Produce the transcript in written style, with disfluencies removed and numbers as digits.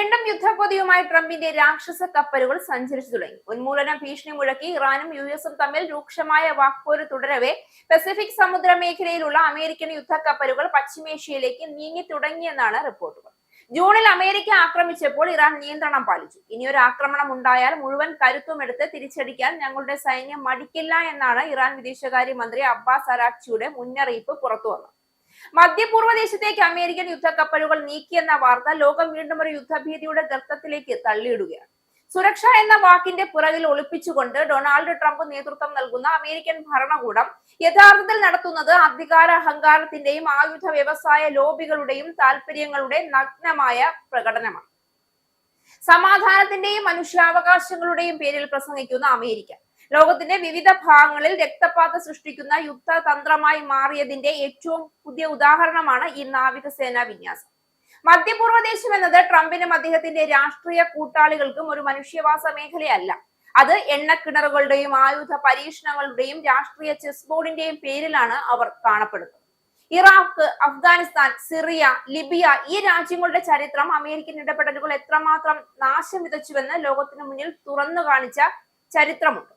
വീണ്ടും യുദ്ധക്കൊതിയുമായി ട്രംപിന്റെ രാക്ഷസ കപ്പലുകൾ സഞ്ചരിച്ചു തുടങ്ങി. ഉന്മൂലന ഭീഷണി മുഴക്കി ഇറാനും യുഎസും തമ്മിൽ രൂക്ഷമായ വാക്പോര് തുടരവെ പസഫിക് സമുദ്ര മേഖലയിലുള്ള അമേരിക്കൻ യുദ്ധക്കപ്പലുകൾ പശ്ചിമേഷ്യയിലേക്ക് നീങ്ങി തുടങ്ങിയെന്നാണ് റിപ്പോർട്ടുകൾ. ജൂണിൽ അമേരിക്ക ആക്രമിച്ചപ്പോൾ ഇറാൻ നിയന്ത്രണം പാലിച്ചു. ഇനിയൊരു ആക്രമണം ഉണ്ടായാൽ മുഴുവൻ കരുത്തുമെടുത്ത് തിരിച്ചടിക്കാൻ ഞങ്ങളുടെ സൈന്യം മടിക്കില്ല എന്നാണ് ഇറാൻ വിദേശകാര്യമന്ത്രി അബ്ബാസ് അരാക്ചിയുടെ മുന്നറിയിപ്പ് പുറത്തുവന്നത്. മധ്യപൂർവ്വ ദേശത്തേക്ക് അമേരിക്കൻ യുദ്ധക്കപ്പലുകൾ നീക്കിയെന്ന വാർത്ത ലോകം വീണ്ടും ഒരു യുദ്ധഭീതിയുടെ ഗർത്തത്തിലേക്ക് തള്ളിയിടുകയാണ്. സുരക്ഷ എന്ന വാക്കിന്റെ പുറകിൽ ഒളിപ്പിച്ചുകൊണ്ട് ഡൊണാൾഡ് ട്രംപ് നേതൃത്വം നൽകുന്ന അമേരിക്കൻ ഭരണകൂടം യഥാർത്ഥത്തിൽ നടത്തുന്നത് അധികാര അഹങ്കാരത്തിന്റെയും ആയുധ വ്യവസായ ലോബികളുടെയും താല്പര്യങ്ങളുടെ നഗ്നമായ പ്രകടനമാണ്. സമാധാനത്തിന്റെയും മനുഷ്യാവകാശങ്ങളുടെയും പേരിൽ പ്രസംഗിക്കുന്ന അമേരിക്ക ലോകത്തിന്റെ വിവിധ ഭാഗങ്ങളിൽ രക്തപാതം സൃഷ്ടിക്കുന്ന യുദ്ധതന്ത്രമായി മാറിയതിന്റെ ഏറ്റവും പുതിയ ഉദാഹരണമാണ് ഈ നാവികസേനാ വിന്യാസം. മധ്യപൂർവ്വ ദേശം എന്നത് ട്രംപിനും അദ്ദേഹത്തിന്റെ രാഷ്ട്രീയ കൂട്ടാളികൾക്കും ഒരു മനുഷ്യവാസ മേഖലയല്ല. അത് എണ്ണക്കിണറുകളുടെയും ആയുധ പരീക്ഷണങ്ങളുടെയും രാഷ്ട്രീയ ചെസ് ബോർഡിന്റെയും പേരിലാണ് അവർ കാണപ്പെടുന്നത്. ഇറാഖ്, അഫ്ഗാനിസ്ഥാൻ, സിറിയ, ലിബിയ ഈ രാജ്യങ്ങളുടെ ചരിത്രം അമേരിക്കൻ ഇടപെടലുകൾ എത്രമാത്രം നാശം വിതച്ചുവെന്ന് ലോകത്തിനു മുന്നിൽ തുറന്നു കാണിച്ച ചരിത്രമുണ്ട്.